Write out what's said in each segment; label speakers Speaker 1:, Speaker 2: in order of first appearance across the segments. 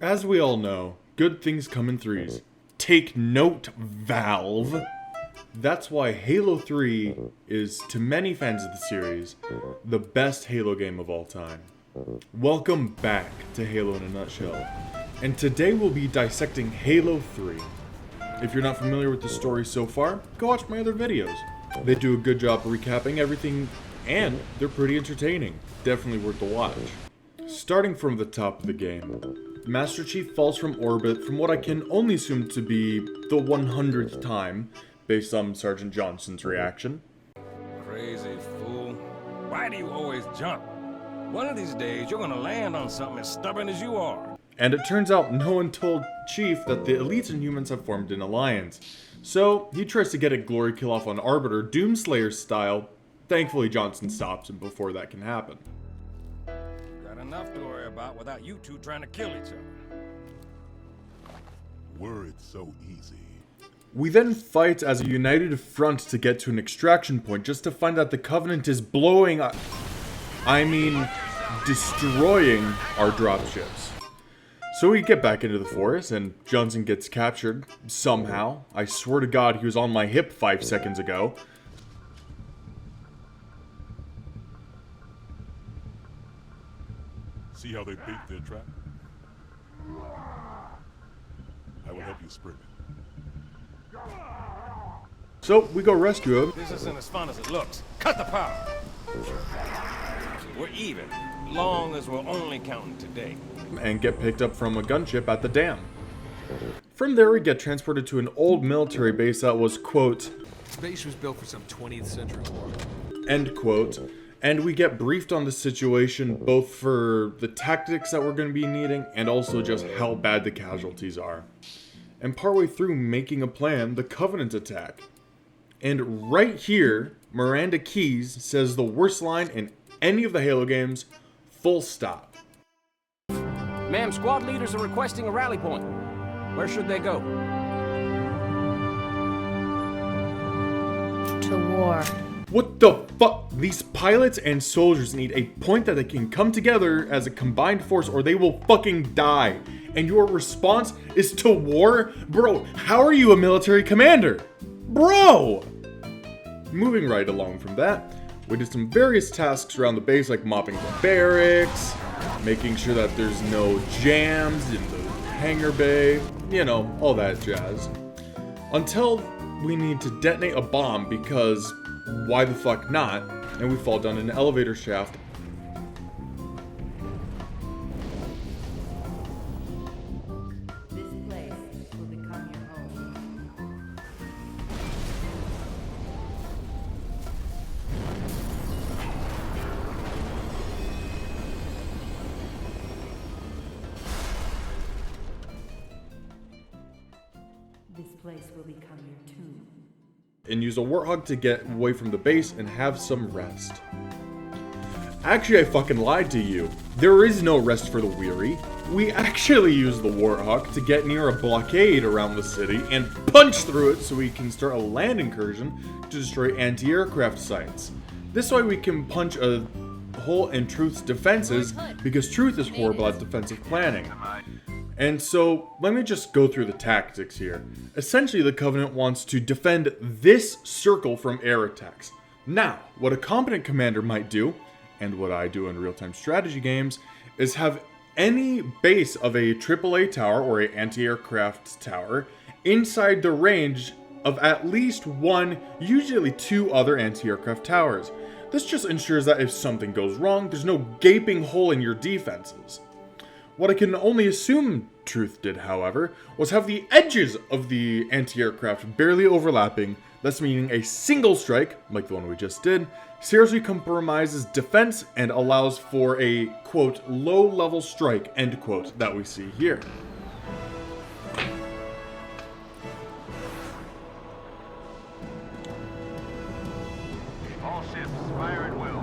Speaker 1: As we all know, good things come in threes. Take note, Valve. That's why Halo 3 is, to many fans of the series, the best Halo game of all time. Welcome back to Halo in a Nutshell, and today we'll be dissecting Halo 3. If you're not familiar with the story so far, go watch my other videos. They do a good job recapping everything, and they're pretty entertaining. Definitely worth the watch. Starting from the top of the game, Master Chief falls from orbit from what I can only assume to be the 100th time, based on Sergeant Johnson's reaction.
Speaker 2: Crazy fool. Why do you always jump? One of these days, you're gonna land on something as stubborn as you are.
Speaker 1: And it turns out no one told Chief that the elites and humans have formed an alliance. So, he tries to get a glory kill off on Arbiter, Doomslayer style. Thankfully, Johnson stops him before that can happen.
Speaker 2: Got enough to worry about without you two trying to kill each other.
Speaker 3: Were it so easy.
Speaker 1: We then fight as a united front to get to an extraction point just to find out the Covenant is destroying our dropships. So we get back into the forest and Johnson gets captured, somehow. I swear to God he was on my hip 5 seconds ago.
Speaker 3: See how they bait their trap? I will help you spring it.
Speaker 1: So we go rescue him.
Speaker 2: This isn't as fun as it looks. Cut the power. We're even, long as we're only counting today.
Speaker 1: And get picked up from a gunship at the dam. From there we get transported to an old military base that was, quote,
Speaker 4: This base was built for some 20th century war.
Speaker 1: end quote, and we get briefed on the situation both for the tactics that we're going to be needing and also just how bad the casualties are. And partway through making a plan, the Covenant attack. And right here, Miranda Keyes says the worst line in any of the Halo games, full stop.
Speaker 5: Ma'am, squad leaders are requesting a rally point. Where should they go?
Speaker 6: To war.
Speaker 1: What the fuck? These pilots and soldiers need a point that they can come together as a combined force or they will fucking die. And your response is to war? Bro, how are you a military commander? Bro! Moving right along from that, we did some various tasks around the base like mopping the barracks, making sure that there's no jams in the hangar bay, you know, all that jazz. Until we need to detonate a bomb because why the fuck not? And we fall down an elevator shaft.
Speaker 6: This place will become your home. This place will become your tomb.
Speaker 1: And use a Warthog to get away from the base and have some rest. Actually, I fucking lied to you. There is no rest for the weary. We actually use the Warthog to get near a blockade around the city and punch through it so we can start a land incursion to destroy anti-aircraft sites. This way we can punch a hole in Truth's defenses because Truth is horrible at defensive planning. And so, let me just go through the tactics here. Essentially, the Covenant wants to defend this circle from air attacks. Now, what a competent commander might do, and what I do in real-time strategy games, is have any base of a AAA tower or an anti-aircraft tower inside the range of at least one, usually two other anti-aircraft towers. This just ensures that if something goes wrong, there's no gaping hole in your defenses. What I can only assume Truth did, however, was have the edges of the anti-aircraft barely overlapping, thus meaning a single strike, like the one we just did, seriously compromises defense and allows for a, quote, low-level strike, end quote, that we see here.
Speaker 7: All ships, fire at will.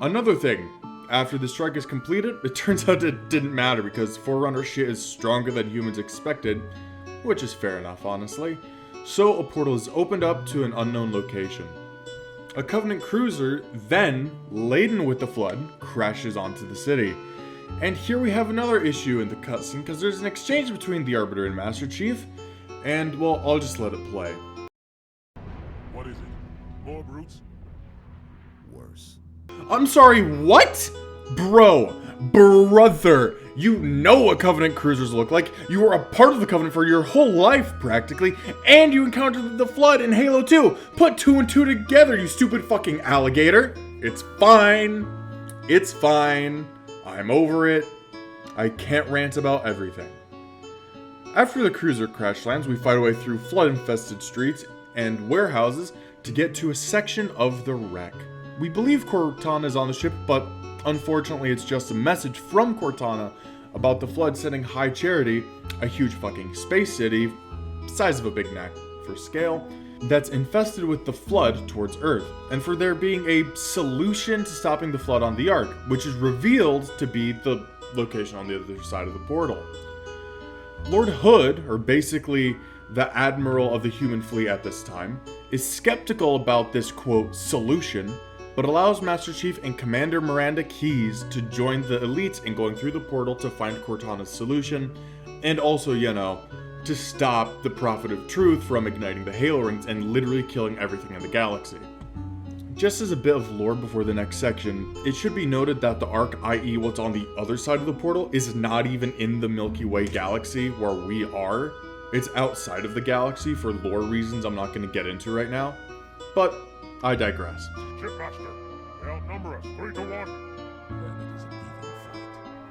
Speaker 1: Another thing, after the strike is completed, it turns out it didn't matter because Forerunner shit is stronger than humans expected, which is fair enough, honestly. So a portal is opened up to an unknown location. A Covenant cruiser, then, laden with the Flood, crashes onto the city. And here we have another issue in the cutscene, because there's an exchange between the Arbiter and Master Chief, and, well, I'll just let it play.
Speaker 3: What is it? More brutes?
Speaker 4: Worse.
Speaker 1: I'm sorry, what? Brother, you know what Covenant cruisers look like. You were a part of the Covenant for your whole life, practically, and you encountered the Flood in Halo 2. Put 2 and 2 together, you stupid fucking alligator. It's fine. It's fine. I'm over it. I can't rant about everything. After the cruiser crash lands, we fight our way through flood-infested streets and warehouses to get to a section of the wreck. We believe Cortana is on the ship, but unfortunately it's just a message from Cortana about the Flood sending High Charity, a huge fucking space city, size of a Big Mac for scale, that's infested with the Flood towards Earth, and for there being a solution to stopping the Flood on the Ark, which is revealed to be the location on the other side of the portal. Lord Hood, or basically the Admiral of the human fleet at this time, is skeptical about this quote solution, but allows Master Chief and Commander Miranda Keyes to join the elites in going through the portal to find Cortana's solution, and also, you know, to stop the Prophet of Truth from igniting the Halo Rings and literally killing everything in the galaxy. Just as a bit of lore before the next section, it should be noted that the Ark, i.e. what's on the other side of the portal, is not even in the Milky Way galaxy where we are. It's outside of the galaxy for lore reasons I'm not going to get into right now, but I digress.
Speaker 3: Shipmaster, they outnumber us 3-1.
Speaker 4: Then it is an even fight.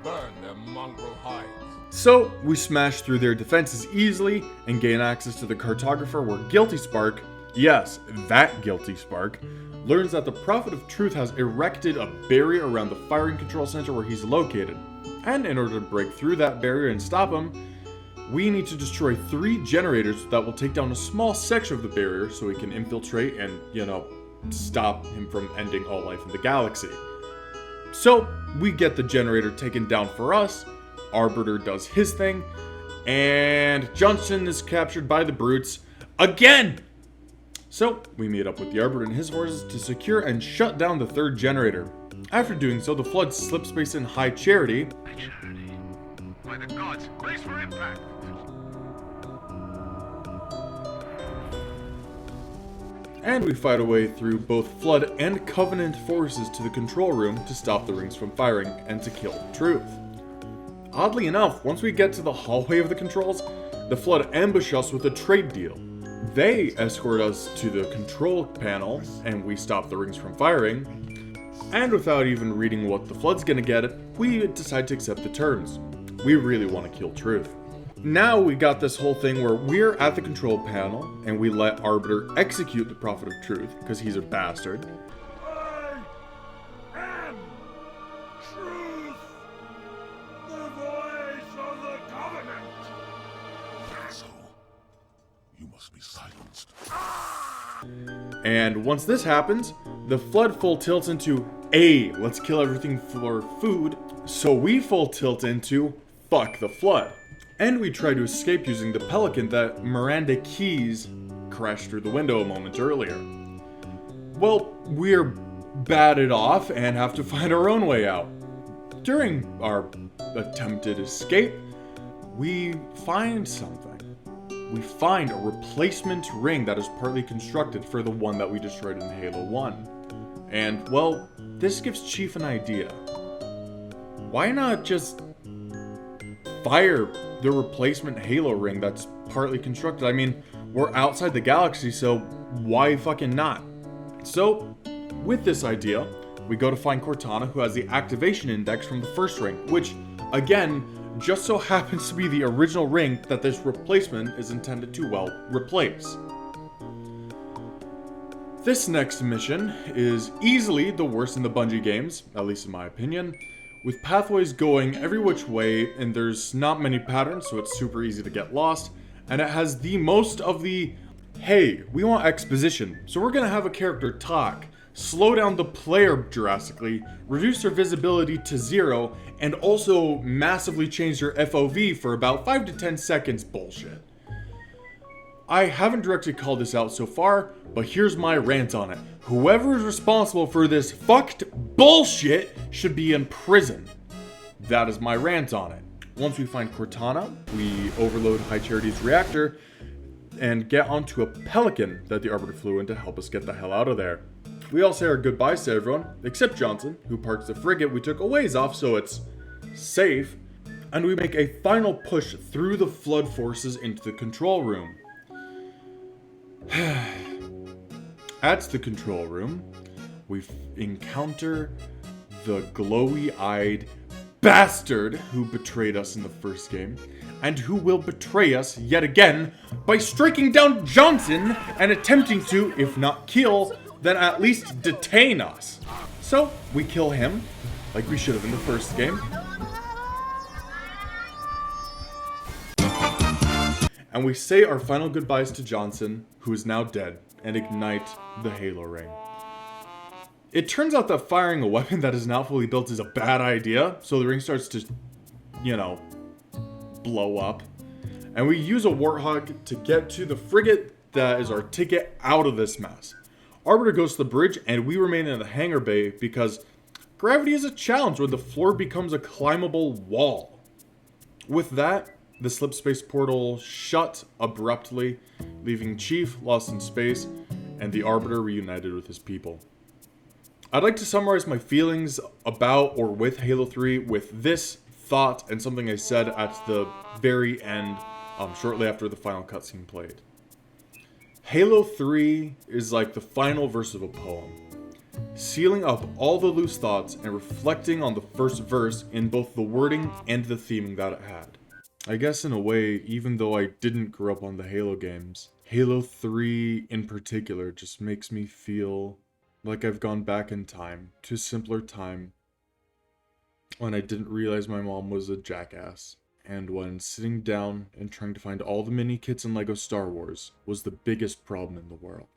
Speaker 4: Burn their mongrel hides.
Speaker 1: So, we smash through their defenses easily and gain access to the cartographer where Guilty Spark, yes, that Guilty Spark, learns that the Prophet of Truth has erected a barrier around the firing control center where he's located. And in order to break through that barrier and stop him, we need to destroy 3 generators that will take down a small section of the barrier so we can infiltrate and, you know, stop him from ending all life in the galaxy. So, we get the generator taken down for us, Arbiter does his thing, and Johnson is captured by the brutes again! So, we meet up with the Arbiter and his forces to secure and shut down the 3rd generator. After doing so, the Flood slips space in High Charity.
Speaker 7: By the gods, brace for impact!
Speaker 1: And we fight our way through both Flood and Covenant forces to the control room to stop the rings from firing and to kill Truth. Oddly enough, once we get to the hallway of the controls, the Flood ambush us with a trade deal. They escort us to the control panel, and we stop the rings from firing. And without even reading what the Flood's gonna get, we decide to accept the terms. We really want to kill Truth. Now we got this whole thing where we're at the control panel, and we let Arbiter execute the Prophet of Truth, because he's a bastard.
Speaker 3: I am Truth, the voice of the Covenant. So, you must be silenced.
Speaker 1: And once this happens, the Flood full tilts into A, let's kill everything for food, so we full tilt into fuck the Flood. And we try to escape using the Pelican that Miranda Keyes crashed through the window a moment earlier. Well, we're batted off and have to find our own way out. During our attempted escape, we find something. We find a replacement ring that is partly constructed for the one that we destroyed in Halo 1. And, well, this gives Chief an idea. Why not just fire the replacement Halo ring that's partly constructed? I mean, we're outside the galaxy, so why fucking not? So, with this idea, we go to find Cortana, who has the activation index from the first ring, which, again, just so happens to be the original ring that this replacement is intended to, well, replace. This next mission is easily the worst in the Bungie games, at least in my opinion, with pathways going every which way, and there's not many patterns, so it's super easy to get lost, and it has the most of the, hey, we want exposition, so we're gonna have a character talk, slow down the player drastically, reduce their visibility to 0, and also massively change their FOV for about 5 to 10 seconds bullshit. I haven't directly called this out so far, but here's my rant on it. Whoever is responsible for this fucked bullshit should be in prison. that is my rant on it. Once we find Cortana, we overload High Charity's reactor and get onto a Pelican that the Arbiter flew in to help us get the hell out of there. We all say our goodbyes to everyone, except Johnson, who parks the frigate we took a ways off so it's safe, and we make a final push through the flood forces into the control room. At the control room, we encounter the glowy-eyed bastard who betrayed us in the first game, and who will betray us yet again by striking down Johnson and attempting to, if not kill, then at least detain us. So, we kill him, like we should have in the first game. And we say our final goodbyes to Johnson, who is now dead, and ignite the Halo ring. It turns out that firing a weapon that is now fully built is a bad idea, so the ring starts to, blow up. And we use a Warthog to get to the frigate that is our ticket out of this mess. Arbiter goes to the bridge, and we remain in the hangar bay because gravity is a challenge when the floor becomes a climbable wall. With that, the slip space portal shut abruptly, leaving Chief lost in space and the Arbiter reunited with his people. I'd like to summarize my feelings about or with Halo 3 with this thought and something I said at the very end, shortly after the final cutscene played. Halo 3 is like the final verse of a poem, sealing up all the loose thoughts and reflecting on the first verse in both the wording and the theming that it had. I guess in a way, even though I didn't grow up on the Halo games, Halo 3 in particular just makes me feel like I've gone back in time to a simpler time when I didn't realize my mom was a jackass, and when sitting down and trying to find all the mini kits in LEGO Star Wars was the biggest problem in the world.